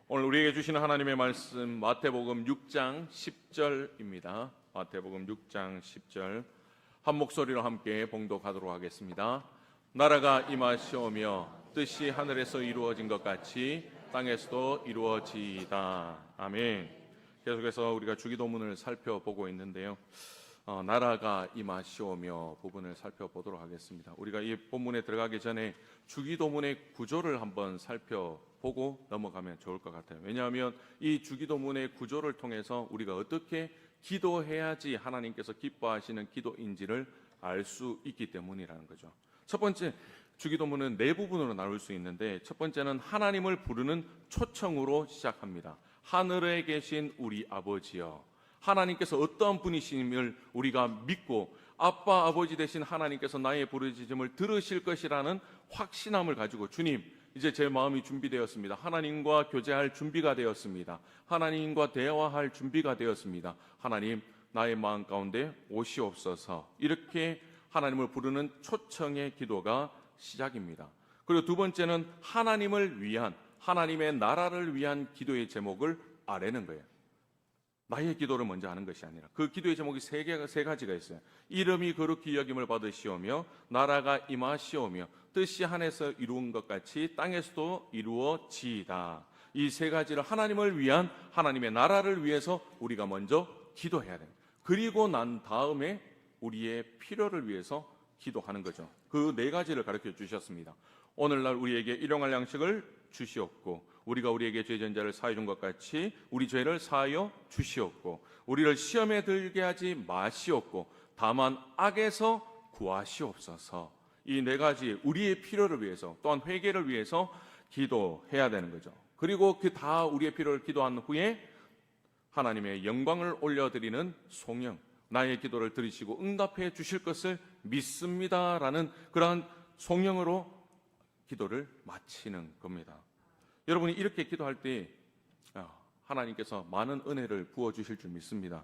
오늘 우리에게 주시는 하나님의 말씀 마태복음 6장 10절입니다. 마태복음 6장 10절 한 목소리로 함께 봉독하도록 하겠습니다. 나라가 임하시오며 뜻이 하늘에서 이루어진 것 같이 땅에서도 이루어지이다. 아멘. 계속해서 우리가 주기도문을 살펴보고 있는데요. 나라가 임하시오며 부분을 살펴보도록 하겠습니다. 우리가 이 본문에 들어가기 전에 주기도문의 구조를 한번 살펴보고 넘어가면 좋을 것 같아요. 왜냐하면 이 주기도문의 구조를 통해서 우리가 어떻게 기도해야지 하나님께서 기뻐하시는 기도인지를 알 수 있기 때문이라는 거죠. 첫 번째, 주기도문은 네 부분으로 나눌 수 있는데, 첫 번째는 하나님을 부르는 초청으로 시작합니다. 하늘에 계신 우리 아버지여, 하나님께서 어떠한 분이심을 우리가 믿고 아빠 아버지 되신 하나님께서 나의 부르짖음을 들으실 것이라는 확신함을 가지고, 주님, 이제 제 마음이 준비되었습니다. 하나님과 교제할 준비가 되었습니다. 하나님과 대화할 준비가 되었습니다. 하나님, 나의 마음 가운데 오시옵소서. 이렇게 하나님을 부르는 초청의 기도가 시작입니다. 그리고 두 번째는 하나님을 위한, 하나님의 나라를 위한 기도의 제목을 아뢰는 거예요. 나의 기도를 먼저 하는 것이 아니라 그 기도의 제목이 세 가지가 있어요. 이름이 거룩히 여김을 받으시오며 나라가 임하시오며 뜻이 하늘에서 이루은 것 같이 땅에서도 이루어지이다. 이 세 가지를 하나님을 위한, 하나님의 나라를 위해서 우리가 먼저 기도해야 됩니다. 그리고 난 다음에 우리의 필요를 위해서 기도하는 거죠. 그 네 가지를 가르쳐 주셨습니다. 오늘날 우리에게 일용할 양식을 주시옵고, 우리가 우리에게 죄진 자를 사하여 준 것 같이 우리 죄를 사하여 주시옵고, 우리를 시험에 들게 하지 마시옵고, 다만 악에서 구하시옵소서. 이 네 가지 우리의 필요를 위해서, 또한 회개를 위해서 기도해야 되는 거죠. 그리고 그 다 우리의 필요를 기도한 후에 하나님의 영광을 올려드리는 송영, 나의 기도를 들으시고 응답해 주실 것을 믿습니다라는 그러한 송영으로 기도를 마치는 겁니다. 여러분이 이렇게 기도할 때 하나님께서 많은 은혜를 부어주실 줄 믿습니다.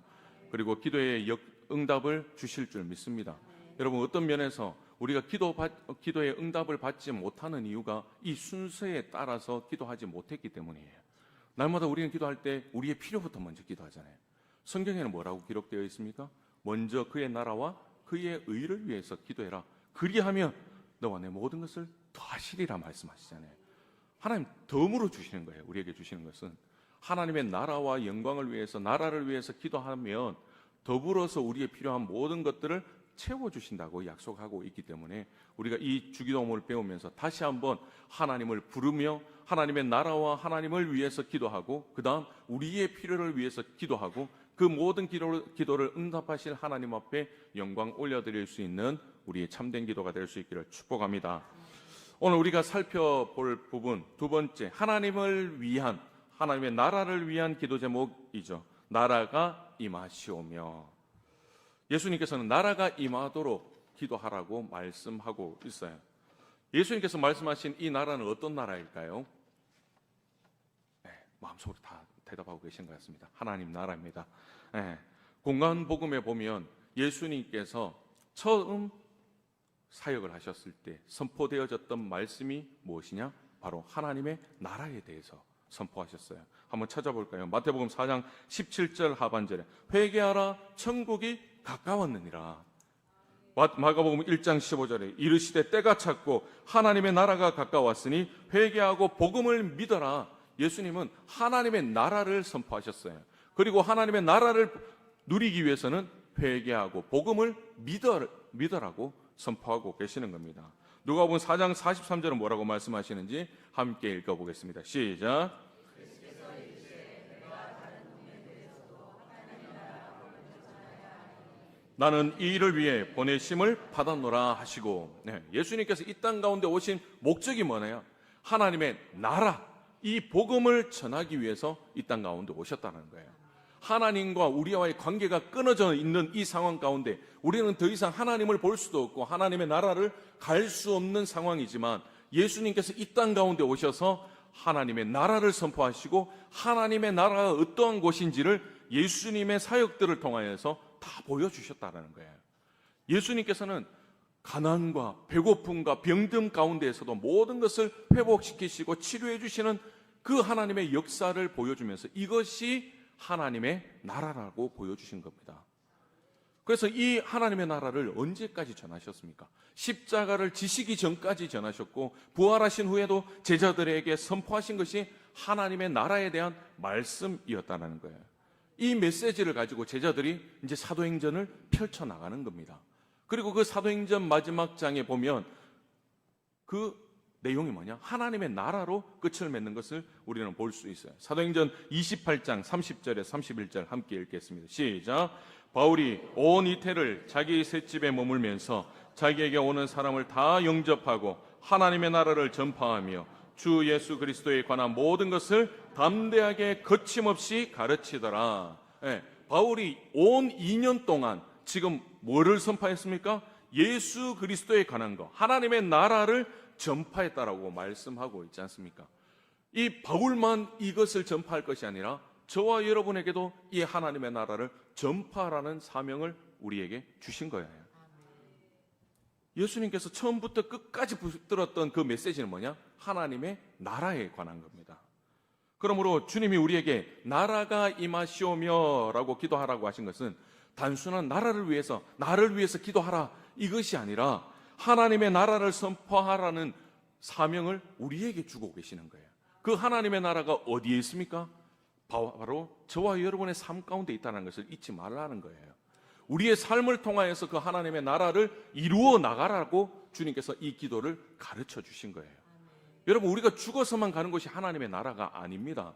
그리고 기도의 응답을 주실 줄 믿습니다. 여러분, 어떤 면에서 우리가 기도의 응답을 받지 못하는 이유가 이 순서에 따라서 기도하지 못했기 때문이에요. 날마다 우리는 기도할 때 우리의 필요부터 먼저 기도하잖아요. 성경에는 뭐라고 기록되어 있습니까? 먼저 그의 나라와 그의 의를 위해서 기도해라. 그리하면 너와 내 모든 것을 더하시리라 말씀하시잖아요. 하나님 덤으로 주시는 거예요. 우리에게 주시는 것은 하나님의 나라와 영광을 위해서, 나라를 위해서 기도하면 더불어서 우리의 필요한 모든 것들을 채워주신다고 약속하고 있기 때문에 우리가 이 주기도문을 배우면서 다시 한번 하나님을 부르며 하나님의 나라와 하나님을 위해서 기도하고, 그 다음 우리의 필요를 위해서 기도하고, 그 모든 기도를 응답하실 하나님 앞에 영광 올려드릴 수 있는 우리의 참된 기도가 될 수 있기를 축복합니다. 오늘 우리가 살펴볼 부분 두 번째, 하나님을 위한, 하나님의 나라를 위한 기도 제목이죠. 나라가 임하시오며. 예수님께서는 나라가 임하도록 기도하라고 말씀하고 있어요. 예수님께서 말씀하신 이 나라는 어떤 나라일까요? 마음속으로 다 대답하고 계신 것 같습니다. 하나님 나라입니다. 공간복음에 보면 예수님께서 처음 사역을 하셨을 때 선포되어졌던 말씀이 무엇이냐? 바로 하나님의 나라에 대해서 선포하셨어요. 한번 찾아볼까요? 마태복음 4장 17절 하반절에 회개하라 천국이 가까웠느니라. 마가복음 1장 15절에 이르시되 때가 찼고 하나님의 나라가 가까웠으니 회개하고 복음을 믿어라. 예수님은 하나님의 나라를 선포하셨어요. 그리고 하나님의 나라를 누리기 위해서는 회개하고 복음을 믿어라고 선포하고 계시는 겁니다. 누가복음 4장 43절은 뭐라고 말씀하시는지 함께 읽어보겠습니다. 시작. 나는 이 일을 위해 보내심을 받았노라 하시고, 예수님께서 이 땅 가운데 오신 목적이 뭐냐요? 하나님의 나라, 이 복음을 전하기 위해서 이 땅 가운데 오셨다는 거예요. 하나님과 우리와의 관계가 끊어져 있는 이 상황 가운데 우리는 더 이상 하나님을 볼 수도 없고 하나님의 나라를 갈 수 없는 상황이지만, 예수님께서 이 땅 가운데 오셔서 하나님의 나라를 선포하시고 하나님의 나라가 어떠한 곳인지를 예수님의 사역들을 통하여서 다 보여주셨다는 거예요. 예수님께서는 가난과 배고픔과 병듦 가운데에서도 모든 것을 회복시키시고 치료해 주시는 그 하나님의 역사를 보여주면서 이것이 하나님의 나라라고 보여주신 겁니다. 그래서 이 하나님의 나라를 언제까지 전하셨습니까? 십자가를 지시기 전까지 전하셨고 부활하신 후에도 제자들에게 선포하신 것이 하나님의 나라에 대한 말씀이었다는 거예요. 이 메시지를 가지고 제자들이 이제 사도행전을 펼쳐나가는 겁니다. 그리고 그 사도행전 마지막 장에 보면 그 내용이 뭐냐? 하나님의 나라로 끝을 맺는 것을 우리는 볼 수 있어요. 사도행전 28장 30절에 31절 함께 읽겠습니다. 시작. 바울이 온 이태를 자기 셋집에 머물면서 자기에게 오는 사람을 다 영접하고 하나님의 나라를 전파하며 주 예수 그리스도에 관한 모든 것을 담대하게 거침없이 가르치더라. 바울이 온 2년 동안 지금 뭐를 선포했습니까? 예수 그리스도에 관한 것, 하나님의 나라를 전파했다라고 말씀하고 있지 않습니까? 이 바울만 이것을 전파할 것이 아니라 저와 여러분에게도 이 하나님의 나라를 전파하라는 사명을 우리에게 주신 거예요. 예수님께서 처음부터 끝까지 붙들었던 그 메시지는 뭐냐? 하나님의 나라에 관한 겁니다. 그러므로 주님이 우리에게 나라가 임하시오며 라고 기도하라고 하신 것은 단순한 나를 위해서 기도하라 이것이 아니라 하나님의 나라를 선포하라는 사명을 우리에게 주고 계시는 거예요. 그 하나님의 나라가 어디에 있습니까? 바로 저와 여러분의 삶 가운데 있다는 것을 잊지 말라는 거예요. 우리의 삶을 통하여서 그 하나님의 나라를 이루어 나가라고 주님께서 이 기도를 가르쳐 주신 거예요. 여러분, 우리가 죽어서만 가는 것이 하나님의 나라가 아닙니다.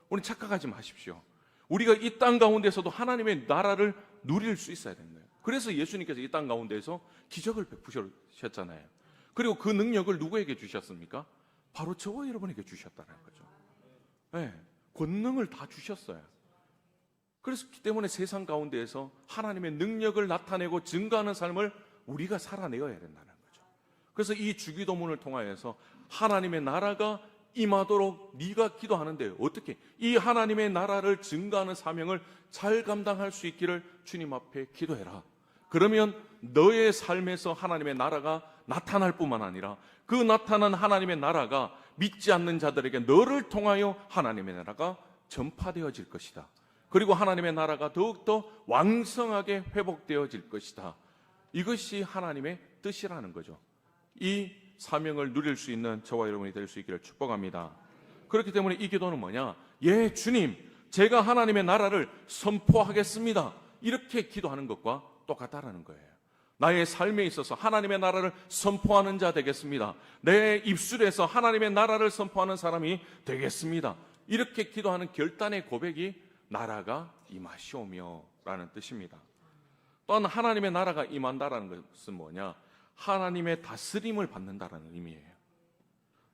우리 착각하지 마십시오. 우리가 이 땅 가운데서도 하나님의 나라를 누릴 수 있어야 되는 거예요. 그래서 예수님께서 이 땅 가운데서 기적을 베푸셨잖아요. 그리고 그 능력을 누구에게 주셨습니까? 바로 저와 여러분에게 주셨다는 거죠. 네, 권능을 다 주셨어요. 그래서 때문에 세상 가운데에서 하나님의 능력을 나타내고 증거하는 삶을 우리가 살아내어야 된다는 거죠. 그래서 이 주기도문을 통하여서 하나님의 나라가 임하도록 네가 기도하는데 어떻게 이 하나님의 나라를 증거하는 사명을 잘 감당할 수 있기를 주님 앞에 기도해라. 그러면 너의 삶에서 하나님의 나라가 나타날 뿐만 아니라 그 나타난 하나님의 나라가 믿지 않는 자들에게 너를 통하여 하나님의 나라가 전파되어질 것이다. 그리고 하나님의 나라가 더욱더 왕성하게 회복되어질 것이다. 이것이 하나님의 뜻이라는 거죠. 이 사명을 누릴 수 있는 저와 여러분이 될 수 있기를 축복합니다. 그렇기 때문에 이 기도는 뭐냐? 예, 주님, 제가 하나님의 나라를 선포하겠습니다. 이렇게 기도하는 것과 똑같다라는 거예요. 나의 삶에 있어서 하나님의 나라를 선포하는 자 되겠습니다. 내 입술에서 하나님의 나라를 선포하는 사람이 되겠습니다. 이렇게 기도하는 결단의 고백이 나라가 임하시오며 라는 뜻입니다. 또한 하나님의 나라가 임한다라는 것은 뭐냐? 하나님의 다스림을 받는다라는 의미예요.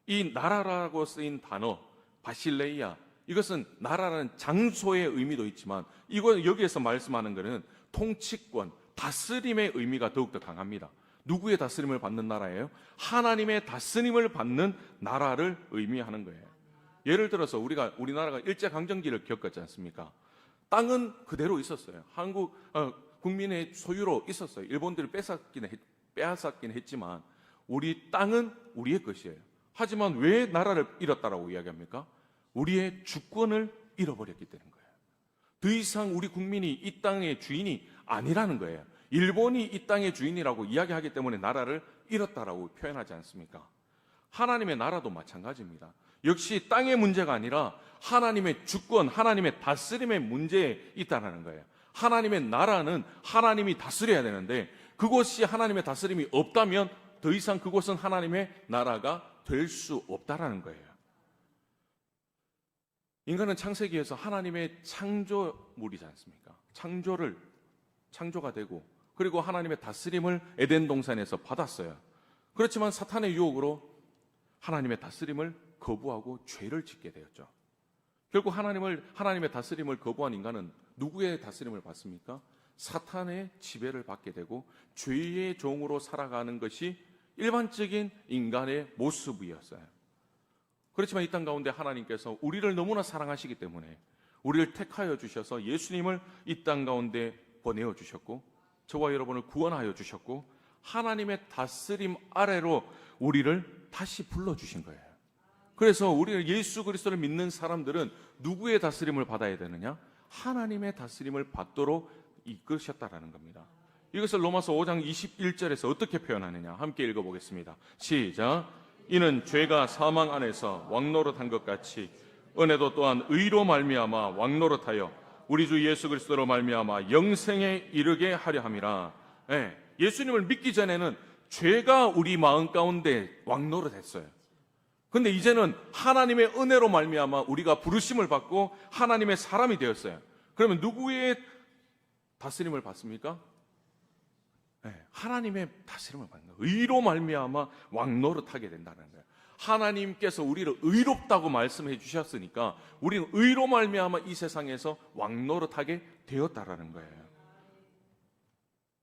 이 나라라고 쓰인 단어 바실레이아, 이것은 나라라는 장소의 의미도 있지만 이거 여기에서 말씀하는 것은 통치권, 다스림의 의미가 더욱더 강합니다. 누구의 다스림을 받는 나라예요? 하나님의 다스림을 받는 나라를 의미하는 거예요. 예를 들어서 우리나라가 일제강점기를 겪었지 않습니까? 땅은 그대로 있었어요. 한국 국민의 소유로 있었어요. 일본들이 빼앗았긴 했지만 우리 땅은 우리의 것이에요. 하지만 왜 나라를 잃었다라고 이야기합니까? 우리의 주권을 잃어버렸기 때문인 거예요. 더 이상 우리 국민이 이 땅의 주인이 아니라는 거예요. 일본이 이 땅의 주인이라고 이야기하기 때문에 나라를 잃었다라고 표현하지 않습니까? 하나님의 나라도 마찬가지입니다. 역시 땅의 문제가 아니라 하나님의 주권, 하나님의 다스림의 문제에 있다는 거예요. 하나님의 나라는 하나님이 다스려야 되는데 그곳이 하나님의 다스림이 없다면 더 이상 그곳은 하나님의 나라가 될 수 없다라는 거예요. 인간은 창세기에서 하나님의 창조물이지 않습니까? 창조가 되고 그리고 하나님의 다스림을 에덴 동산에서 받았어요. 그렇지만 사탄의 유혹으로 하나님의 다스림을 거부하고 죄를 짓게 되었죠. 결국 하나님의 다스림을 거부한 인간은 누구의 다스림을 받습니까? 사탄의 지배를 받게 되고 죄의 종으로 살아가는 것이 일반적인 인간의 모습이었어요. 그렇지만 이 땅 가운데 하나님께서 우리를 너무나 사랑하시기 때문에 우리를 택하여 주셔서 예수님을 이 땅 가운데 보내어 주셨고 저와 여러분을 구원하여 주셨고 하나님의 다스림 아래로 우리를 다시 불러주신 거예요. 그래서 우리가 예수 그리스도를 믿는 사람들은 누구의 다스림을 받아야 되느냐? 하나님의 다스림을 받도록 이끄셨다라는 겁니다. 이것을 로마서 5장 21절에서 어떻게 표현하느냐? 함께 읽어보겠습니다. 시작. 이는 죄가 사망 안에서 왕노릇한 것 같이 은혜도 또한 의로 말미암아 왕노릇하여 우리 주 예수 그리스도로 말미암아 영생에 이르게 하려 함이라. 예수님을 믿기 전에는 죄가 우리 마음 가운데 왕노릇했어요. 근데 이제는 하나님의 은혜로 말미암아 우리가 부르심을 받고 하나님의 사람이 되었어요. 그러면 누구의 다스림을 받습니까? 하나님의 다스림을 받는 거예요. 의로 말미암아 왕노릇하게 된다는 거예요. 하나님께서 우리를 의롭다고 말씀해 주셨으니까 우리는 의로 말미암아 이 세상에서 왕노릇하게 되었다라는 거예요.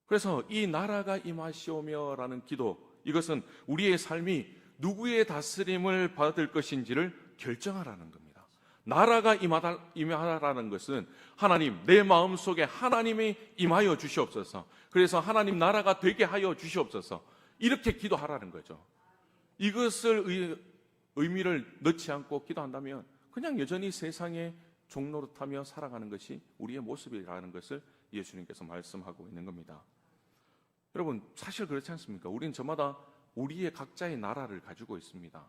그래서 이 나라가 임하시오며라는 기도, 이것은 우리의 삶이 누구의 다스림을 받을 것인지를 결정하라는 겁니다. 나라가 임하라는 것은 하나님, 내 마음속에 하나님이 임하여 주시옵소서. 그래서 하나님 나라가 되게 하여 주시옵소서. 이렇게 기도하라는 거죠. 이것을 의미를 넣지 않고 기도한다면 그냥 여전히 세상에 종노릇하며 살아가는 것이 우리의 모습이라는 것을 예수님께서 말씀하고 있는 겁니다. 여러분, 사실 그렇지 않습니까? 우리는 저마다 우리의 각자의 나라를 가지고 있습니다.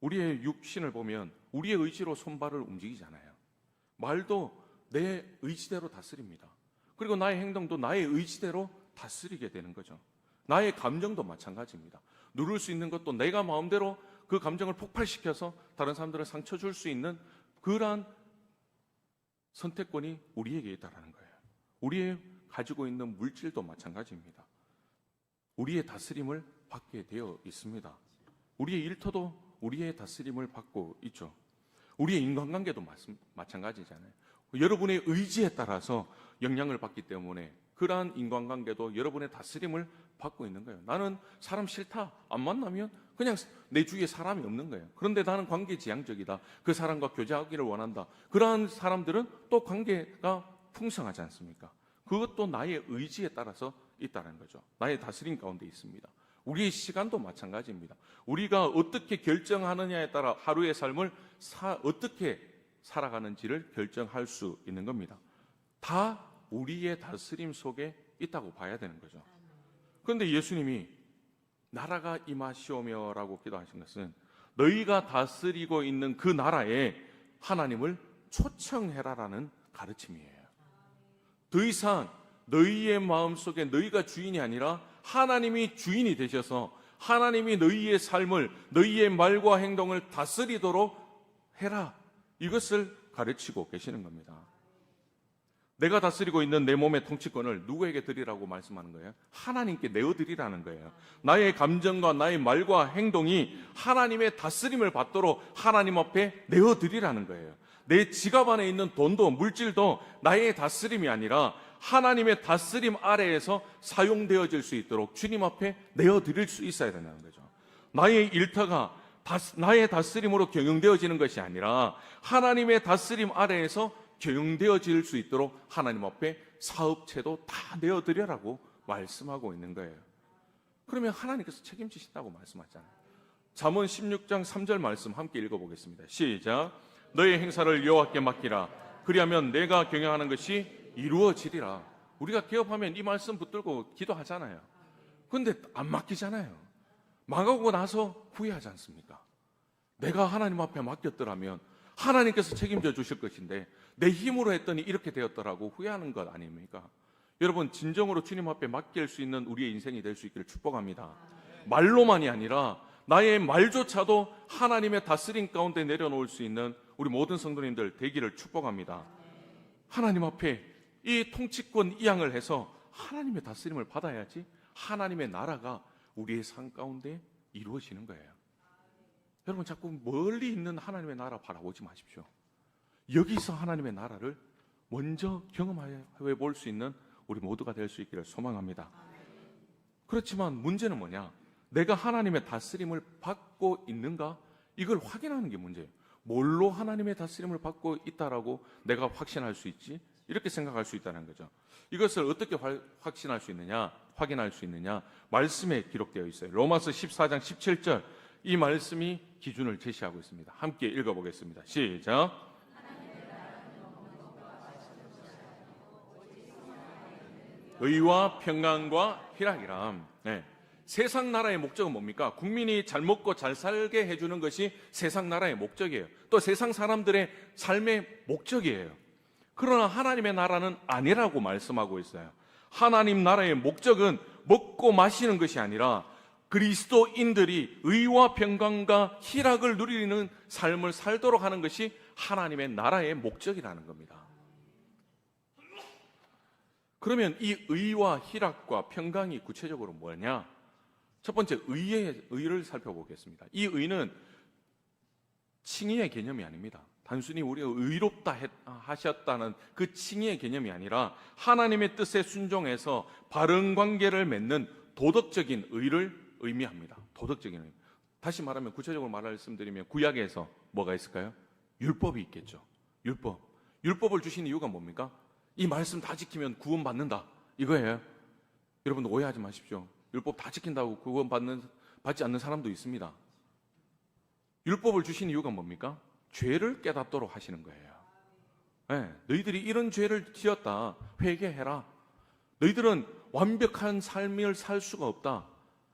우리의 육신을 보면 우리의 의지로 손발을 움직이잖아요. 말도 내 의지대로 다스립니다. 그리고 나의 행동도 나의 의지대로 다스리게 되는 거죠. 나의 감정도 마찬가지입니다. 누를 수 있는 것도 내가 마음대로 그 감정을 폭발시켜서 다른 사람들을 상처 줄 수 있는 그러한 선택권이 우리에게 있다는 거예요. 우리의 가지고 있는 물질도 마찬가지입니다. 우리의 다스림을 받게 되어 있습니다. 우리의 일터도 우리의 다스림을 받고 있죠. 우리의 인간관계도 마찬가지잖아요. 여러분의 의지에 따라서 영향을 받기 때문에 그러한 인간관계도 여러분의 다스림을 받고 있는 거예요. 나는 사람 싫다, 안 만나면 그냥 내 주위에 사람이 없는 거예요. 그런데 나는 관계지향적이다, 그 사람과 교제하기를 원한다, 그러한 사람들은 또 관계가 풍성하지 않습니까? 그것도 나의 의지에 따라서 있다는 거죠. 나의 다스림 가운데 있습니다. 우리의 시간도 마찬가지입니다. 우리가 어떻게 결정하느냐에 따라 하루의 삶을 어떻게 살아가는지를 결정할 수 있는 겁니다. 다 우리의 다스림 속에 있다고 봐야 되는 거죠. 그런데 예수님이 나라가 임하시오며라고 기도하신 것은 너희가 다스리고 있는 그 나라에 하나님을 초청해라라는 가르침이에요. 더 이상 너희의 마음속에 너희가 주인이 아니라 하나님이 주인이 되셔서 하나님이 너희의 삶을, 너희의 말과 행동을 다스리도록 해라, 이것을 가르치고 계시는 겁니다. 내가 다스리고 있는 내 몸의 통치권을 누구에게 드리라고 말씀하는 거예요? 하나님께 내어드리라는 거예요. 나의 감정과 나의 말과 행동이 하나님의 다스림을 받도록 하나님 앞에 내어드리라는 거예요. 내 지갑 안에 있는 돈도 물질도 나의 다스림이 아니라 하나님의 다스림 아래에서 사용되어질 수 있도록 주님 앞에 내어드릴 수 있어야 된다는 거죠. 나의 일터가 나의 다스림으로 경영되어지는 것이 아니라 하나님의 다스림 아래에서 경영되어질 수 있도록 하나님 앞에 사업체도 다 내어드려라고 말씀하고 있는 거예요. 그러면 하나님께서 책임지신다고 말씀하잖아요. 잠언 16장 3절 말씀 함께 읽어보겠습니다. 시작. 너의 행사를 여호와께 맡기라. 그리하면 내가 경영하는 것이 이루어지리라. 우리가 개업하면 이 말씀 붙들고 기도하잖아요. 그런데 안 맡기잖아요. 망하고 나서 후회하지 않습니까? 내가 하나님 앞에 맡겼더라면 하나님께서 책임져 주실 것인데 내 힘으로 했더니 이렇게 되었더라고 후회하는 것 아닙니까? 여러분, 진정으로 주님 앞에 맡길 수 있는 우리의 인생이 될 수 있기를 축복합니다. 말로만이 아니라 나의 말조차도 하나님의 다스림 가운데 내려놓을 수 있는 우리 모든 성도님들 되기를 축복합니다. 하나님 앞에 이 통치권 이양을 해서 하나님의 다스림을 받아야지 하나님의 나라가 우리의 삶 가운데 이루어지는 거예요. 여러분, 자꾸 멀리 있는 하나님의 나라 바라보지 마십시오. 여기서 하나님의 나라를 먼저 경험해 볼 수 있는 우리 모두가 될 수 있기를 소망합니다. 그렇지만 문제는 뭐냐? 내가 하나님의 다스림을 받고 있는가? 이걸 확인하는 게 문제예요. 뭘로 하나님의 다스림을 받고 있다라고 내가 확신할 수 있지? 이렇게 생각할 수 있다는 거죠. 이것을 어떻게 확신할 수 있느냐? 확인할 수 있느냐? 말씀에 기록되어 있어요. 로마서 14장 17절 이 말씀이 기준을 제시하고 있습니다. 함께 읽어보겠습니다. 시작. 의와 평강과 희락이라. 네. 세상 나라의 목적은 뭡니까? 국민이 잘 먹고 잘 살게 해주는 것이 세상 나라의 목적이에요. 또 세상 사람들의 삶의 목적이에요. 그러나 하나님의 나라는 아니라고 말씀하고 있어요. 하나님 나라의 목적은 먹고 마시는 것이 아니라 그리스도인들이 의와 평강과 희락을 누리는 삶을 살도록 하는 것이 하나님의 나라의 목적이라는 겁니다. 그러면 이 의와 희락과 평강이 구체적으로 뭐냐? 첫 번째, 의를 살펴보겠습니다. 이 의는 칭의의 개념이 아닙니다. 단순히 우리가 의롭다 하셨다는 그 칭의의 개념이 아니라 하나님의 뜻에 순종해서 바른 관계를 맺는 도덕적인 의를 의미합니다. 도덕적인 의. 다시 말하면 구체적으로 말씀드리면 구약에서 뭐가 있을까요? 율법이 있겠죠. 율법을 주신 이유가 뭡니까? 이 말씀 다 지키면 구원받는다, 이거예요. 여러분들 오해하지 마십시오. 율법 다 지킨다고 받지 않는 사람도 있습니다. 율법을 주신 이유가 뭡니까? 죄를 깨닫도록 하시는 거예요. 네, 너희들이 이런 죄를 지었다, 회개해라. 너희들은 완벽한 삶을 살 수가 없다.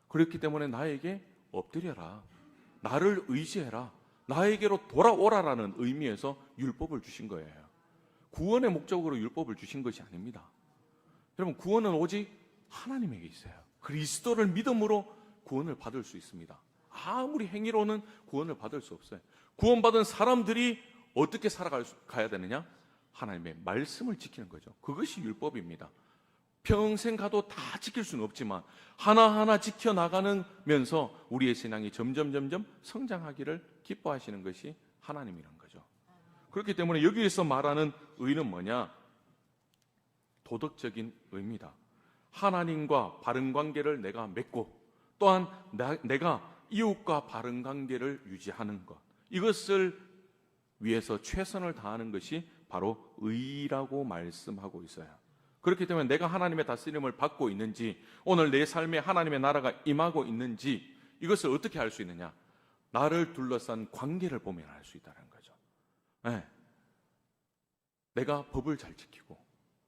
그렇기 때문에 나에게 엎드려라, 나를 의지해라, 나에게로 돌아오라라는 의미에서 율법을 주신 거예요. 구원의 목적으로 율법을 주신 것이 아닙니다. 여러분, 구원은 오직 하나님에게 있어요. 그리스도를 믿음으로 구원을 받을 수 있습니다. 아무리 행위로는 구원을 받을 수 없어요. 구원받은 사람들이 어떻게 살아가야 되느냐? 하나님의 말씀을 지키는 거죠. 그것이 율법입니다. 평생 가도 다 지킬 수는 없지만 하나하나 지켜나가면서 우리의 신앙이 점점 성장하기를 기뻐하시는 것이 하나님이란 거죠. 그렇기 때문에 여기에서 말하는 의는 뭐냐? 도덕적인 의입니다. 하나님과 바른 관계를 내가 맺고 또한 내가 이웃과 바른 관계를 유지하는 것, 이것을 위해서 최선을 다하는 것이 바로 의라고 말씀하고 있어요. 그렇기 때문에 내가 하나님의 다스림을 받고 있는지, 오늘 내 삶에 하나님의 나라가 임하고 있는지, 이것을 어떻게 알 수 있느냐? 나를 둘러싼 관계를 보면 알 수 있다는 거죠. 네. 내가 법을 잘 지키고,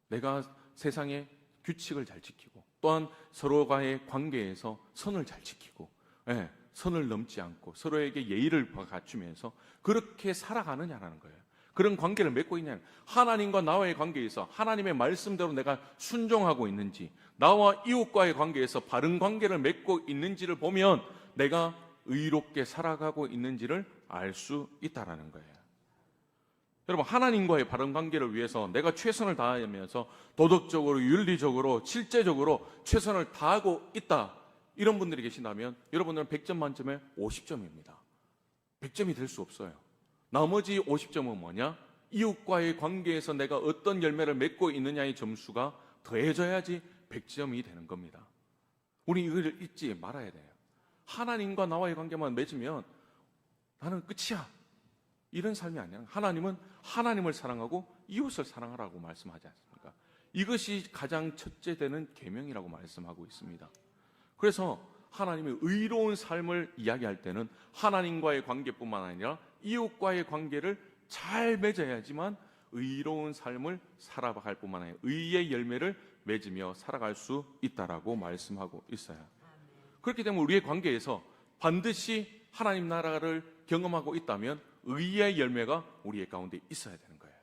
내가 세상의 규칙을 잘 지키고, 또한 서로와의 관계에서 선을 잘 지키고, 네. 선을 넘지 않고 서로에게 예의를 갖추면서 그렇게 살아가느냐라는 거예요. 그런 관계를 맺고 있냐? 하나님과 나와의 관계에서 하나님의 말씀대로 내가 순종하고 있는지, 나와 이웃과의 관계에서 바른 관계를 맺고 있는지를 보면 내가 의롭게 살아가고 있는지를 알 수 있다라는 거예요. 여러분, 하나님과의 바른 관계를 위해서 내가 최선을 다하면서 도덕적으로, 윤리적으로, 실제적으로 최선을 다하고 있다, 이런 분들이 계신다면 여러분들은 100점 만점에 50점입니다. 100점이 될 수 없어요. 나머지 50점은 뭐냐? 이웃과의 관계에서 내가 어떤 열매를 맺고 있느냐의 점수가 더해져야지 100점이 되는 겁니다. 우리 이걸 잊지 말아야 돼요. 하나님과 나와의 관계만 맺으면 나는 끝이야, 이런 삶이 아니라 하나님은 하나님을 사랑하고 이웃을 사랑하라고 말씀하지 않습니까? 이것이 가장 첫째 되는 계명이라고 말씀하고 있습니다. 그래서 하나님의 의로운 삶을 이야기할 때는 하나님과의 관계뿐만 아니라 이웃과의 관계를 잘 맺어야지만 의로운 삶을 살아갈 뿐만 아니라 의의 열매를 맺으며 살아갈 수 있다라고 말씀하고 있어요. 그렇기 때문에 우리의 관계에서 반드시 하나님 나라를 경험하고 있다면 의의 열매가 우리의 가운데 있어야 되는 거예요.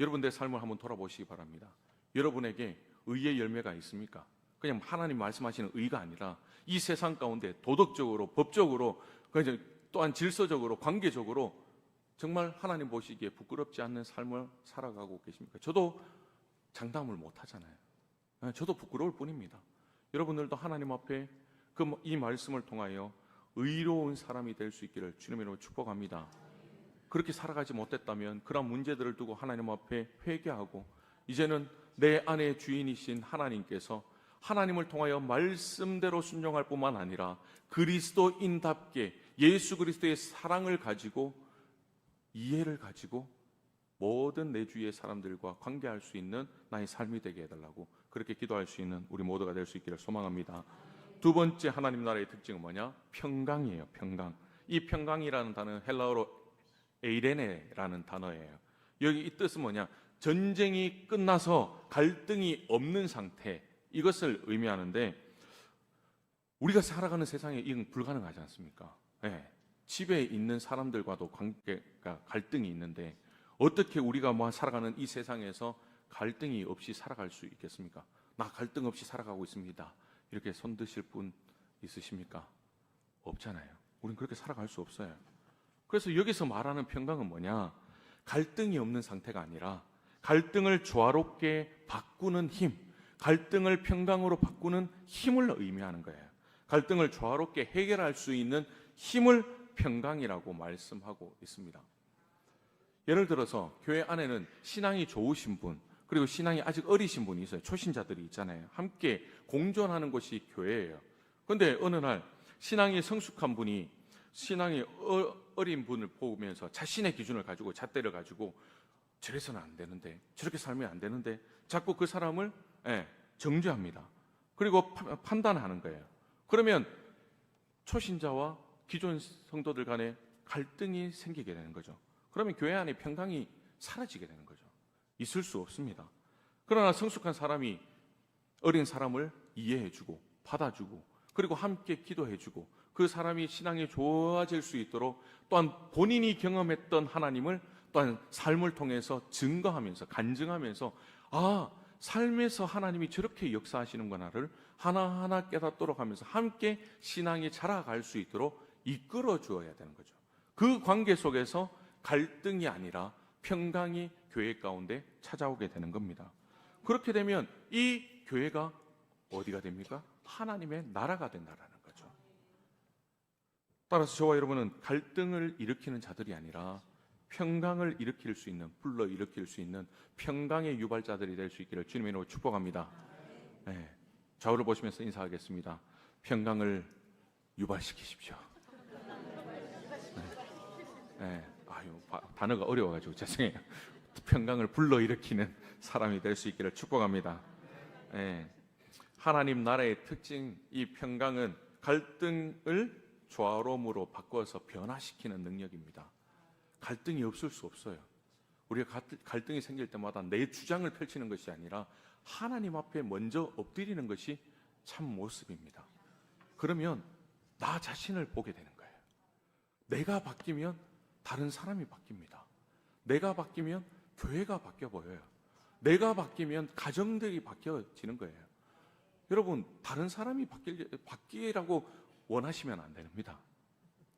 여러분들의 삶을 한번 돌아보시기 바랍니다. 여러분에게 의의 열매가 있습니까? 그냥 하나님 말씀하시는 의가 아니라 이 세상 가운데 도덕적으로, 법적으로, 또한 질서적으로, 관계적으로 정말 하나님 보시기에 부끄럽지 않는 삶을 살아가고 계십니까? 저도 장담을 못 하잖아요. 저도 부끄러울 뿐입니다. 여러분들도 하나님 앞에 이 말씀을 통하여 의로운 사람이 될 수 있기를 주님의 이름으로 축복합니다. 그렇게 살아가지 못했다면 그런 문제들을 두고 하나님 앞에 회개하고, 이제는 내 안의 주인이신 하나님께서 하나님을 통하여 말씀대로 순종할 뿐만 아니라 그리스도인답게 예수 그리스도의 사랑을 가지고, 이해를 가지고 모든 내 주위의 사람들과 관계할 수 있는 나의 삶이 되게 해달라고, 그렇게 기도할 수 있는 우리 모두가 될 수 있기를 소망합니다. 두 번째 하나님 나라의 특징은 뭐냐? 평강이에요. 평강. 이 평강이라는 단어는 헬라어로 에이레네라는 단어예요. 여기 이 뜻은 뭐냐? 전쟁이 끝나서 갈등이 없는 상태, 이것을 의미하는데, 우리가 살아가는 세상에 이건 불가능하지 않습니까? 네. 집에 있는 사람들과도 관계가 갈등이 있는데 어떻게 우리가 살아가는 이 세상에서 갈등이 없이 살아갈 수 있겠습니까? 나 갈등 없이 살아가고 있습니다. 이렇게 손 드실 분 있으십니까? 없잖아요. 우린 그렇게 살아갈 수 없어요. 그래서 여기서 말하는 평강은 뭐냐? 갈등이 없는 상태가 아니라 갈등을 조화롭게 바꾸는 힘, 갈등을 평강으로 바꾸는 힘을 의미하는 거예요. 갈등을 조화롭게 해결할 수 있는 힘을 평강이라고 말씀하고 있습니다. 예를 들어서 교회 안에는 신앙이 좋으신 분, 그리고 신앙이 아직 어리신 분이 있어요. 초신자들이 있잖아요. 함께 공존하는 곳이 교회예요. 그런데 어느 날 신앙이 성숙한 분이 신앙이 어린 분을 보면서 자신의 기준을 가지고, 잣대를 가지고 저래서는 안 되는데, 저렇게 살면 안 되는데 자꾸 그 사람을 정죄합니다. 그리고 판단하는 거예요. 그러면 초신자와 기존 성도들 간에 갈등이 생기게 되는 거죠. 그러면 교회 안에 평강이 사라지게 되는 거죠. 있을 수 없습니다. 그러나 성숙한 사람이 어린 사람을 이해해주고 받아주고, 그리고 함께 기도해주고, 그 사람이 신앙이 좋아질 수 있도록 또한 본인이 경험했던 하나님을 또한 삶을 통해서 증거하면서, 간증하면서, 아, 삶에서 하나님이 저렇게 역사하시는구나를 하나하나 깨닫도록 하면서 함께 신앙이 자라갈 수 있도록 이끌어 주어야 되는 거죠. 그 관계 속에서 갈등이 아니라 평강이 교회 가운데 찾아오게 되는 겁니다. 그렇게 되면 이 교회가 어디가 됩니까? 하나님의 나라가 된다라는 거죠. 따라서 저와 여러분은 갈등을 일으키는 자들이 아니라 평강을 일으킬 수 있는, 불러 일으킬 수 있는 평강의 유발자들이 될 수 있기를 주님의 이름으로 축복합니다. 네, 좌우를 보시면서 인사하겠습니다. 평강을 유발시키십시오. 네, 단어가 어려워가지고 죄송해요. 평강을 불러일으키는 사람이 될 수 있기를 축복합니다. 네, 하나님 나라의 특징, 이 평강은 갈등을 조화로움으로 바꿔서 변화시키는 능력입니다. 갈등이 없을 수 없어요. 우리가 갈등이 생길 때마다 내 주장을 펼치는 것이 아니라 하나님 앞에 먼저 엎드리는 것이 참 모습입니다. 그러면 나 자신을 보게 되는 거예요. 내가 바뀌면 다른 사람이 바뀝니다. 내가 바뀌면 교회가 바뀌어 보여요. 내가 바뀌면 가정들이 바뀌어지는 거예요. 여러분, 다른 사람이 바뀌라고 원하시면 안 됩니다.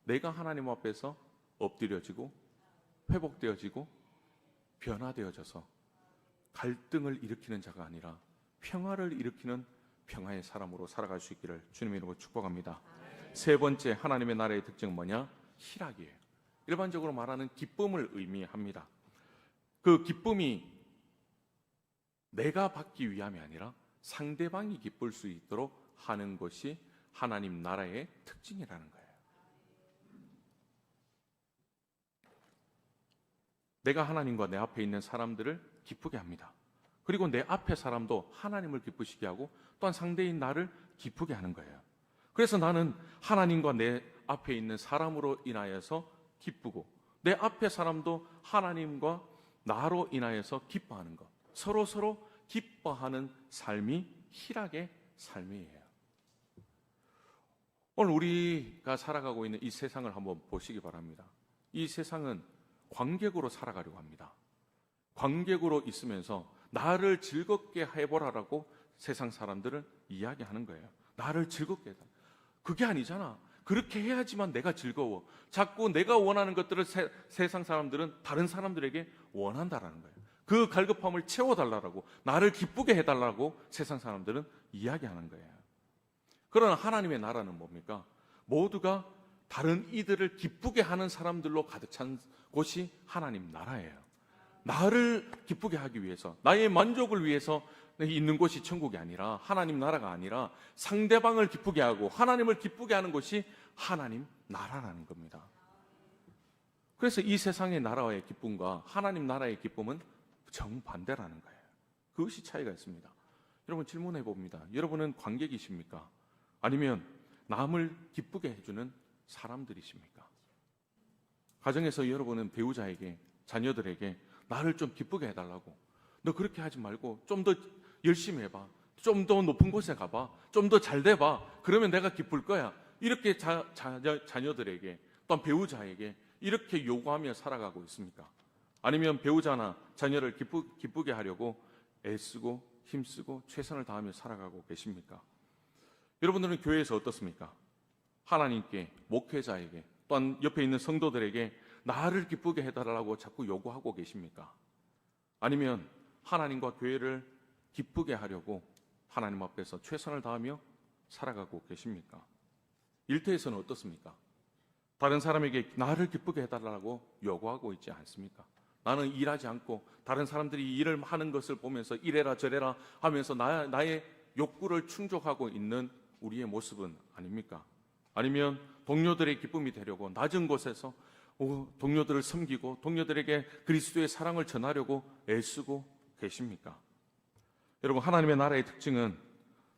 내가 하나님 앞에서 엎드려지고 회복되어지고 변화되어져서 갈등을 일으키는 자가 아니라 평화를 일으키는 평화의 사람으로 살아갈 수 있기를 주님의 이름으로 축복합니다. 세 번째 하나님의 나라의 특징은 뭐냐? 희락이에요. 일반적으로 말하는 기쁨을 의미합니다. 그 기쁨이 내가 받기 위함이 아니라 상대방이 기쁠 수 있도록 하는 것이 하나님 나라의 특징이라는 거예요. 내가 하나님과 내 앞에 있는 사람들을 기쁘게 합니다. 그리고 내 앞에 사람도 하나님을 기쁘시게 하고 또한 상대인 나를 기쁘게 하는 거예요. 그래서 나는 하나님과 내 앞에 있는 사람으로 인하여서 기쁘고, 내 앞에 사람도 하나님과 나로 인하여서 기뻐하는 것, 서로 기뻐하는 삶이 희락의 삶이에요. 오늘 우리가 살아가고 있는 이 세상을 한번 보시기 바랍니다. 이 세상은 관객으로 살아가려고 합니다. 관객으로 있으면서 나를 즐겁게 해보라라고 세상 사람들은 이야기하는 거예요. 나를 즐겁게 해달라. 그게 아니잖아. 그렇게 해야지만 내가 즐거워. 자꾸 내가 원하는 것들을 세상 사람들은 다른 사람들에게 원한다라는 거예요. 그 갈급함을 채워달라고, 나를 기쁘게 해달라고 세상 사람들은 이야기하는 거예요. 그러나 하나님의 나라는 뭡니까? 모두가 다른 이들을 기쁘게 하는 사람들로 가득 찬 곳이 하나님 나라예요. 나를 기쁘게 하기 위해서, 나의 만족을 위해서 있는 곳이 천국이 아니라, 하나님 나라가 아니라 상대방을 기쁘게 하고 하나님을 기쁘게 하는 것이 하나님 나라라는 겁니다. 그래서 이 세상의 나라와의 기쁨과 하나님 나라의 기쁨은 정반대라는 거예요. 그것이 차이가 있습니다. 여러분 질문해 봅니다. 여러분은 관객이십니까? 아니면 남을 기쁘게 해주는 사람들이십니까? 가정에서 여러분은 배우자에게, 자녀들에게 나를 좀 기쁘게 해달라고, 너 그렇게 하지 말고 좀 더 열심히 해봐, 좀 더 높은 곳에 가봐, 좀 더 잘 돼봐, 그러면 내가 기쁠 거야, 이렇게 자녀들에게 또한 배우자에게 이렇게 요구하며 살아가고 있습니까? 아니면 배우자나 자녀를 기쁘게 하려고 애쓰고 힘쓰고 최선을 다하며 살아가고 계십니까? 여러분들은 교회에서 어떻습니까? 하나님께, 목회자에게, 또한 옆에 있는 성도들에게 나를 기쁘게 해달라고 자꾸 요구하고 계십니까? 아니면 하나님과 교회를 기쁘게 하려고 하나님 앞에서 최선을 다하며 살아가고 계십니까? 일터에서는 어떻습니까? 다른 사람에게 나를 기쁘게 해달라고 요구하고 있지 않습니까? 나는 일하지 않고 다른 사람들이 일을 하는 것을 보면서 이래라 저래라 하면서 나의 욕구를 충족하고 있는 우리의 모습은 아닙니까? 아니면 동료들의 기쁨이 되려고 낮은 곳에서 동료들을 섬기고 동료들에게 그리스도의 사랑을 전하려고 애쓰고 계십니까? 여러분, 하나님의 나라의 특징은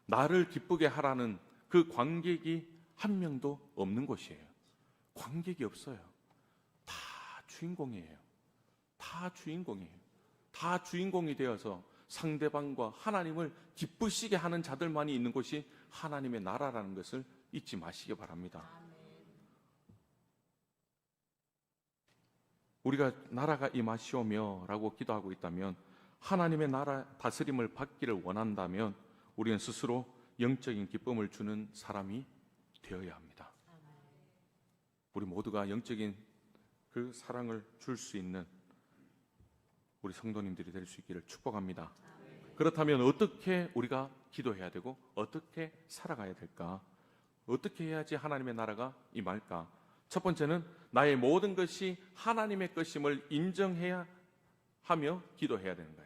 나를 기쁘게 하라는 그 관객이 한 명도 없는 것이에요. 관객이 없어요. 다 주인공이에요. 다 주인공이에요. 다 주인공이 되어서 상대방과 하나님을 기쁘시게 하는 자들만이 있는 것이 하나님의 나라라는 것을 잊지 마시기 바랍니다. 우리가 나라가 임하시오며 라고 기도하고 있다면, 하나님의 나라 다스림을 받기를 원한다면 우리는 스스로 영적인 기쁨을 주는 사람이 되어야 합니다. 우리 모두가 영적인 그 사랑을 줄 수 있는 우리 성도님들이 될 수 있기를 축복합니다. 그렇다면 어떻게 우리가 기도해야 되고 어떻게 살아가야 될까? 어떻게 해야지 하나님의 나라가 임할까? 첫 번째는 나의 모든 것이 하나님의 것임을 인정해야 하며 기도해야 되는 거예요.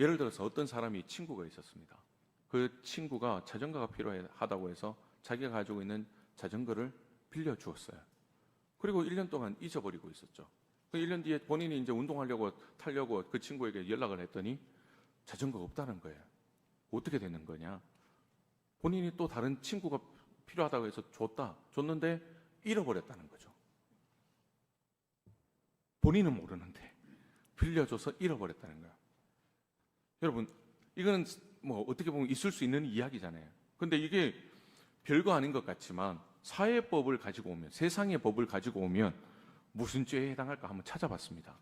예를 들어서 어떤 사람이 친구가 있었습니다. 그 친구가 자전거가 필요하다고 해서 자기가 가지고 있는 자전거를 빌려주었어요. 그리고 1년 동안 잊어버리고 있었죠. 1년 뒤에 본인이 이제 운동하려고 타려고 그 친구에게 연락을 했더니 자전거가 없다는 거예요. 어떻게 되는 거냐? 본인이 또 다른 친구가 필요하다고 해서 줬는데 잃어버렸다는 거죠. 본인은 모르는데 빌려줘서 잃어버렸다는 거예요. 여러분, 이거는 뭐 어떻게 보면 있을 수 있는 이야기잖아요. 근데 이게 별거 아닌 것 같지만 사회법을 가지고 오면, 세상의 법을 가지고 오면 무슨 죄에 해당할까 한번 찾아봤습니다.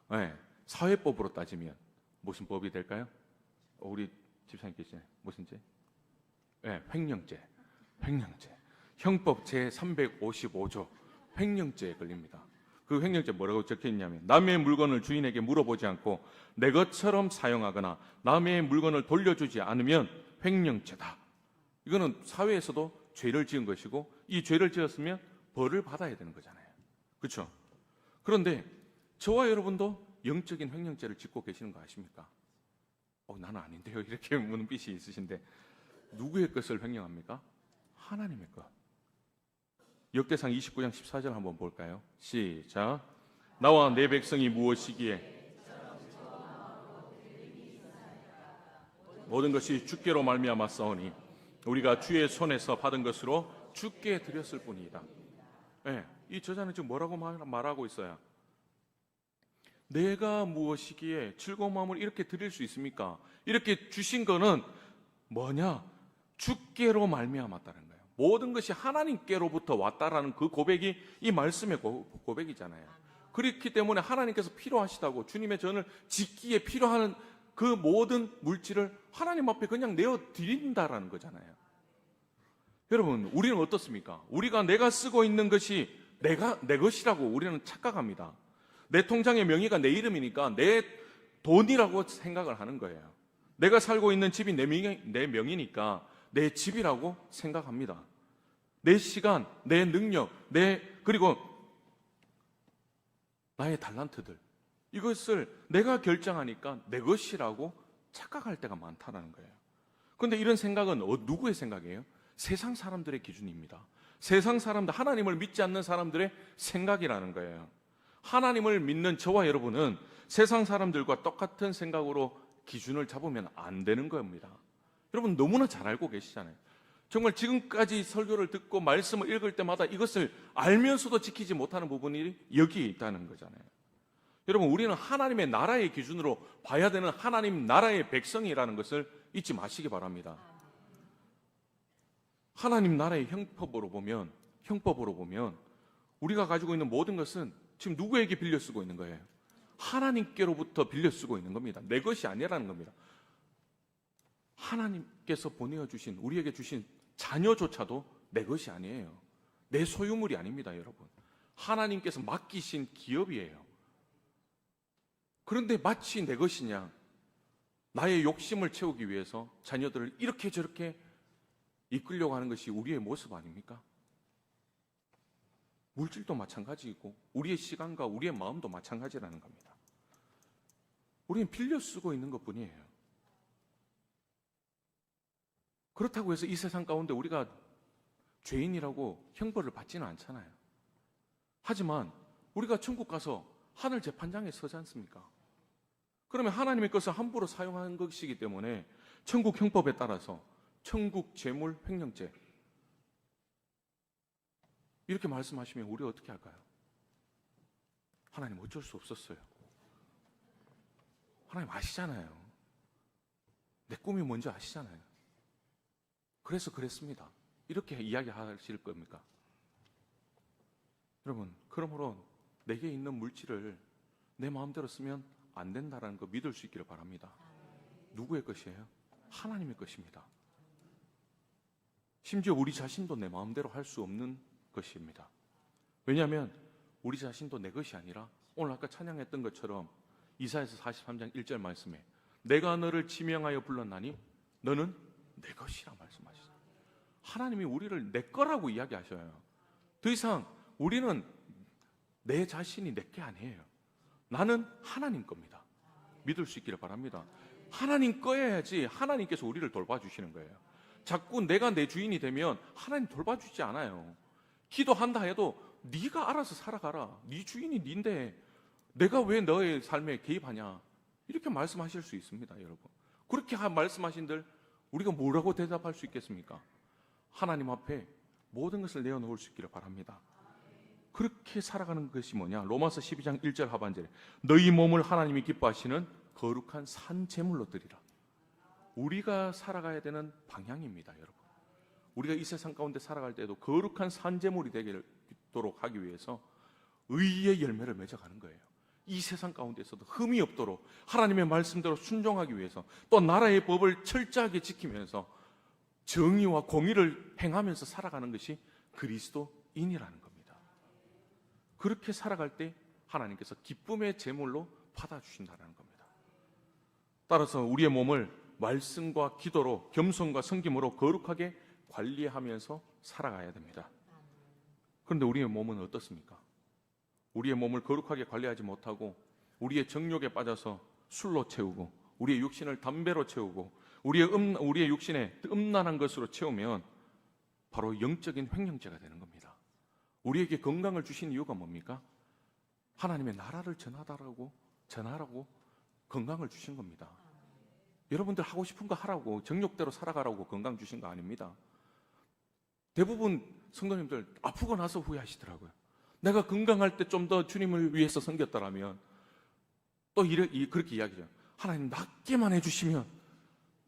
네, 사회법으로 따지면 무슨 법이 될까요? 우리 집사님 계시나요? 무슨 죄? 네, 횡령죄. 형법 제355조 횡령죄에 걸립니다. 그 횡령죄 뭐라고 적혀 있냐면, 남의 물건을 주인에게 물어보지 않고 내 것처럼 사용하거나 남의 물건을 돌려주지 않으면 횡령죄다. 이거는 사회에서도 죄를 지은 것이고, 이 죄를 지었으면 벌을 받아야 되는 거잖아요. 그렇죠? 그런데 저와 여러분도 영적인 횡령죄를 짓고 계시는 거 아십니까? 나는 아닌데요. 이렇게 눈빛이 있으신데, 누구의 것을 횡령합니까? 하나님의 것. 역대상 29장 14절 한번 볼까요? 시작. 나와 내 백성이 무엇이기에 모든 것이 주께로 말미암아 싸우니 우리가 주의 손에서 받은 것으로 주께 드렸을 뿐이다. 네, 이 저자는 지금 뭐라고 말하고 있어요? 내가 무엇이기에 즐거운 마음을 이렇게 드릴 수 있습니까? 이렇게 주신 거는 뭐냐? 주께로 말미암았다는 거예요. 모든 것이 하나님께로부터 왔다라는 그 고백이 이 말씀의 고백이잖아요. 그렇기 때문에 하나님께서 필요하시다고, 주님의 전을 짓기에 필요한 그 모든 물질을 하나님 앞에 그냥 내어 드린다라는 거잖아요. 여러분, 우리는 어떻습니까? 내가 쓰고 있는 것이 내 것이라고 우리는 착각합니다. 내 통장의 명의가 내 이름이니까 내 돈이라고 생각을 하는 거예요. 내가 살고 있는 집이 내 명의니까 내 집이라고 생각합니다. 내 시간, 내 능력, 그리고 나의 달란트들, 이것을 내가 결정하니까 내 것이라고 착각할 때가 많다는 거예요. 그런데 이런 생각은 누구의 생각이에요? 세상 사람들의 기준입니다. 세상 사람들, 하나님을 믿지 않는 사람들의 생각이라는 거예요. 하나님을 믿는 저와 여러분은 세상 사람들과 똑같은 생각으로 기준을 잡으면 안 되는 겁니다. 여러분 너무나 잘 알고 계시잖아요. 정말 지금까지 설교를 듣고 말씀을 읽을 때마다 이것을 알면서도 지키지 못하는 부분이 여기에 있다는 거잖아요. 여러분 우리는 하나님의 나라의 기준으로 봐야 되는 하나님 나라의 백성이라는 것을 잊지 마시기 바랍니다. 하나님 나라의 형법으로 보면 우리가 가지고 있는 모든 것은 지금 누구에게 빌려 쓰고 있는 거예요? 하나님께로부터 빌려 쓰고 있는 겁니다. 내 것이 아니라는 겁니다. 하나님께서 보내어 주신, 우리에게 주신 자녀조차도 내 것이 아니에요. 내 소유물이 아닙니다, 여러분. 하나님께서 맡기신 기업이에요. 그런데 마치 내 것이냐, 나의 욕심을 채우기 위해서 자녀들을 이렇게 저렇게 이끌려고 하는 것이 우리의 모습 아닙니까? 물질도 마찬가지이고 우리의 시간과 우리의 마음도 마찬가지라는 겁니다. 우리는 빌려 쓰고 있는 것뿐이에요. 그렇다고 해서 이 세상 가운데 우리가 죄인이라고 형벌을 받지는 않잖아요. 하지만 우리가 천국 가서 하늘 재판장에 서지 않습니까? 그러면 하나님의 것을 함부로 사용한 것이기 때문에 천국 형법에 따라서 천국 재물 횡령죄 이렇게 말씀하시면 우리 어떻게 할까요? 하나님 어쩔 수 없었어요. 하나님 아시잖아요. 내 꿈이 뭔지 아시잖아요. 그래서 그랬습니다. 이렇게 이야기하실 겁니까? 여러분, 그러므로 내게 있는 물질을 내 마음대로 쓰면 안 된다는 거 믿을 수 있기를 바랍니다. 누구의 것이에요? 하나님의 것입니다. 심지어 우리 자신도 내 마음대로 할 수 없는 것입니다. 왜냐하면 우리 자신도 내 것이 아니라 오늘 아까 찬양했던 것처럼 이사야서 43장 1절 말씀에 내가 너를 지명하여 불렀나니 너는 내 것이라 말씀하시죠. 하나님이 우리를 내 거라고 이야기하셔요. 더 이상 우리는 내 자신이 내 게 아니에요. 나는 하나님 겁니다. 믿을 수 있기를 바랍니다. 하나님 거여야지 하나님께서 우리를 돌봐주시는 거예요. 자꾸 내가 내 주인이 되면 하나님 돌봐주지 않아요. 기도한다 해도 네가 알아서 살아가라. 네 주인이 네인데 내가 왜 너의 삶에 개입하냐. 이렇게 말씀하실 수 있습니다, 여러분. 그렇게 말씀하신들 우리가 뭐라고 대답할 수 있겠습니까? 하나님 앞에 모든 것을 내어놓을 수 있기를 바랍니다. 그렇게 살아가는 것이 뭐냐? 로마서 12장 1절 하반절에 너희 몸을 하나님이 기뻐하시는 거룩한 산 제물로 드리라. 우리가 살아가야 되는 방향입니다, 여러분. 우리가 이 세상 가운데 살아갈 때도 거룩한 산 제물이 되도록 하기 위해서 의의 열매를 맺어가는 거예요. 이 세상 가운데서도 흠이 없도록 하나님의 말씀대로 순종하기 위해서 또 나라의 법을 철저하게 지키면서 정의와 공의를 행하면서 살아가는 것이 그리스도인이라는 겁니다. 그렇게 살아갈 때 하나님께서 기쁨의 제물로 받아주신다는 겁니다. 따라서 우리의 몸을 말씀과 기도로 겸손과 섬김으로 거룩하게 관리하면서 살아가야 됩니다. 그런데 우리의 몸은 어떻습니까? 우리의 몸을 거룩하게 관리하지 못하고 우리의 정욕에 빠져서 술로 채우고 우리의 육신을 담배로 채우고 우리의 육신에 음란한 것으로 채우면 바로 영적인 횡령죄가 되는 겁니다. 우리에게 건강을 주신 이유가 뭡니까? 하나님의 나라를 전하라고 건강을 주신 겁니다. 여러분들 하고 싶은 거 하라고 정욕대로 살아가라고 건강 주신 거 아닙니다. 대부분 성도님들 아프고 나서 후회하시더라고요. 내가 건강할 때 좀 더 주님을 위해서 섬겼더라면 또 그렇게 이야기해요. 하나님 낫게만 해주시면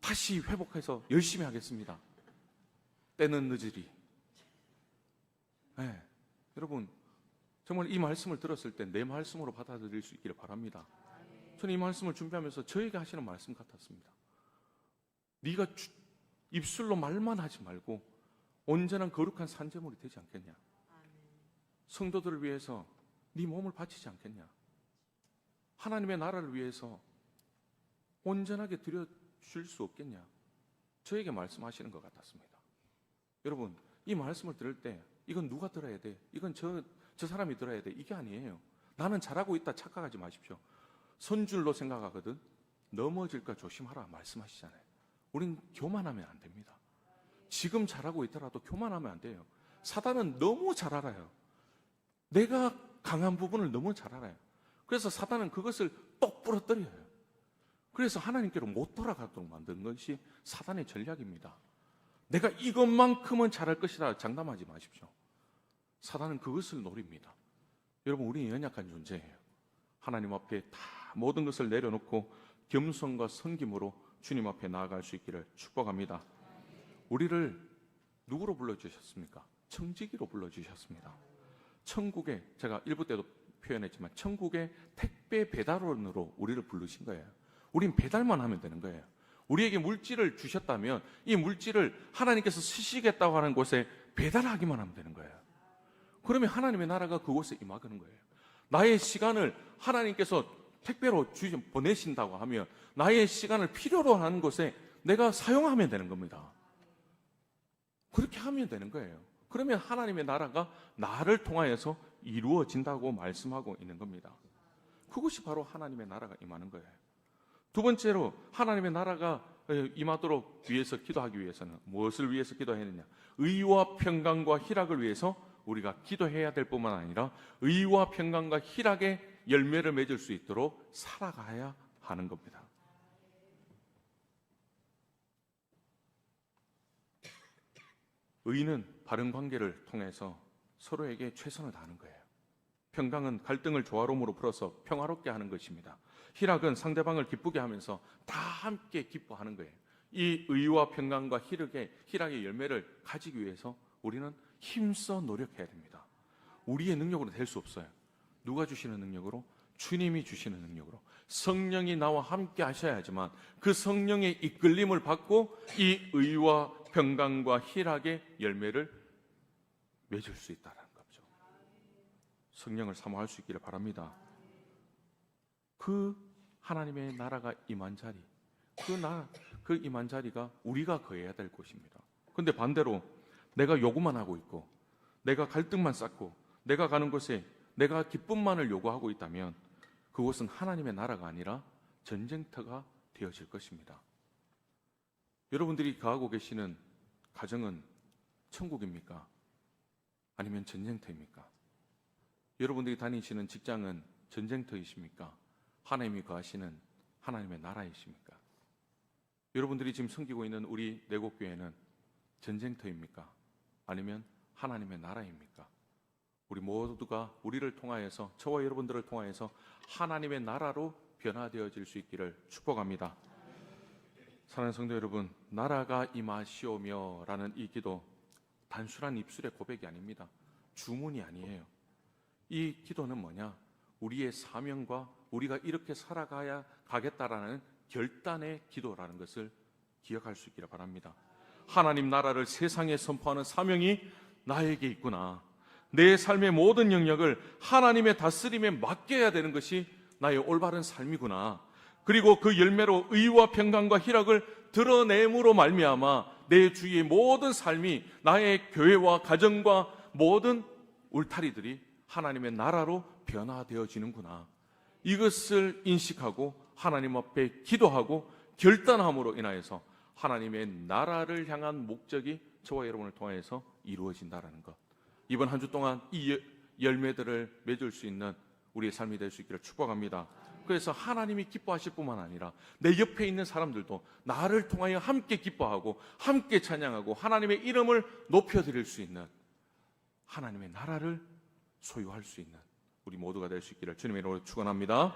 다시 회복해서 열심히 하겠습니다. 때는 늦으리. 네. 여러분 정말 이 말씀을 들었을 때 내 말씀으로 받아들일 수 있기를 바랍니다. 저는 이 말씀을 준비하면서 저에게 하시는 말씀 같았습니다. 네가 입술로 말만 하지 말고 온전한 거룩한 산제물이 되지 않겠냐. 성도들을 위해서 네 몸을 바치지 않겠냐. 하나님의 나라를 위해서 온전하게 드려줄 수 없겠냐. 저에게 말씀하시는 것 같았습니다. 여러분 이 말씀을 들을 때 이건 누가 들어야 돼? 이건 저 사람이 들어야 돼? 이게 아니에요. 나는 잘하고 있다 착각하지 마십시오. 선줄로 생각하거든 넘어질까 조심하라 말씀하시잖아요. 우린 교만하면 안 됩니다. 지금 잘하고 있더라도 교만하면 안 돼요. 사단은 너무 잘 알아요. 내가 강한 부분을 너무 잘 알아요. 그래서 사단은 그것을 똑 부러뜨려요. 그래서 하나님께로 못 돌아가도록 만든 것이 사단의 전략입니다. 내가 이것만큼은 잘할 것이다 장담하지 마십시오. 사단은 그것을 노립니다. 여러분, 우리는 연약한 존재예요. 하나님 앞에 다 모든 것을 내려놓고 겸손과 섬김으로 주님 앞에 나아갈 수 있기를 축복합니다. 우리를 누구로 불러주셨습니까? 청지기로 불러주셨습니다. 천국에, 제가 일부 때도 표현했지만 천국의 택배 배달원으로 우리를 부르신 거예요. 우린 배달만 하면 되는 거예요. 우리에게 물질을 주셨다면 이 물질을 하나님께서 쓰시겠다고 하는 곳에 배달하기만 하면 되는 거예요. 그러면 하나님의 나라가 그곳에 임하는 거예요. 나의 시간을 하나님께서 택배로 보내신다고 하면 나의 시간을 필요로 하는 곳에 내가 사용하면 되는 겁니다. 그렇게 하면 되는 거예요. 그러면 하나님의 나라가 나를 통하여서 이루어진다고 말씀하고 있는 겁니다. 그것이 바로 하나님의 나라가 임하는 거예요. 두 번째로 하나님의 나라가 임하도록 위해서 기도하기 위해서는 무엇을 위해서 기도했느냐? 의와 평강과 희락을 위해서 우리가 기도해야 될 뿐만 아니라 의와 평강과 희락의 열매를 맺을 수 있도록 살아가야 하는 겁니다. 의는 바른 관계를 통해서 서로에게 최선을 다하는 거예요. 평강은 갈등을 조화로움으로 풀어서 평화롭게 하는 것입니다. 희락은 상대방을 기쁘게 하면서 다 함께 기뻐하는 거예요. 이 의와 평강과 희락의 열매를 가지기 위해서 우리는 힘써 노력해야 됩니다. 우리의 능력으로 될 수 없어요. 누가 주시는 능력으로? 주님이 주시는 능력으로. 성령이 나와 함께 하셔야지만 그 성령의 이끌림을 받고 이 의와 평강과 희락의 열매를 맺을 수 있다는 거죠. 성령을 사모할 수 있기를 바랍니다. 그 하나님의 나라가 임한 자리, 그 임한 자리가 우리가 거해야 될 곳입니다. 그런데 반대로 내가 요구만 하고 있고 내가 갈등만 쌓고 내가 가는 곳에 내가 기쁨만을 요구하고 있다면 그곳은 하나님의 나라가 아니라 전쟁터가 되어질 것입니다. 여러분들이 거하고 계시는 가정은 천국입니까? 아니면 전쟁터입니까? 여러분들이 다니시는 직장은 전쟁터이십니까? 하나님이 거하시는 하나님의 나라이십니까? 여러분들이 지금 섬기고 있는 우리 내곡교회는 전쟁터입니까? 아니면 하나님의 나라입니까? 우리 모두가 우리를 통하여서, 저와 여러분들을 통하여서 하나님의 나라로 변화되어질 수 있기를 축복합니다. 사랑하는 성도 여러분, 나라가 임하시오며 라는 이 기도 단순한 입술의 고백이 아닙니다. 주문이 아니에요. 이 기도는 뭐냐? 우리의 사명과 우리가 이렇게 살아가야 가겠다라는 결단의 기도라는 것을 기억할 수 있기를 바랍니다. 하나님 나라를 세상에 선포하는 사명이 나에게 있구나. 내 삶의 모든 영역을 하나님의 다스림에 맡겨야 되는 것이 나의 올바른 삶이구나. 그리고 그 열매로 의와 평강과 희락을 드러냄으로 말미암아 내 주위의 모든 삶이, 나의 교회와 가정과 모든 울타리들이 하나님의 나라로 변화되어지는구나. 이것을 인식하고 하나님 앞에 기도하고 결단함으로 인하여서 하나님의 나라를 향한 목적이 저와 여러분을 통해서 이루어진다는 것. 이번 한 주 동안 이 열매들을 맺을 수 있는 우리의 삶이 될 수 있기를 축복합니다. 그래서 하나님이 기뻐하실 뿐만 아니라 내 옆에 있는 사람들도 나를 통하여 함께 기뻐하고 함께 찬양하고 하나님의 이름을 높여드릴 수 있는, 하나님의 나라를 소유할 수 있는 우리 모두가 될 수 있기를 주님의 이름으로 축원합니다.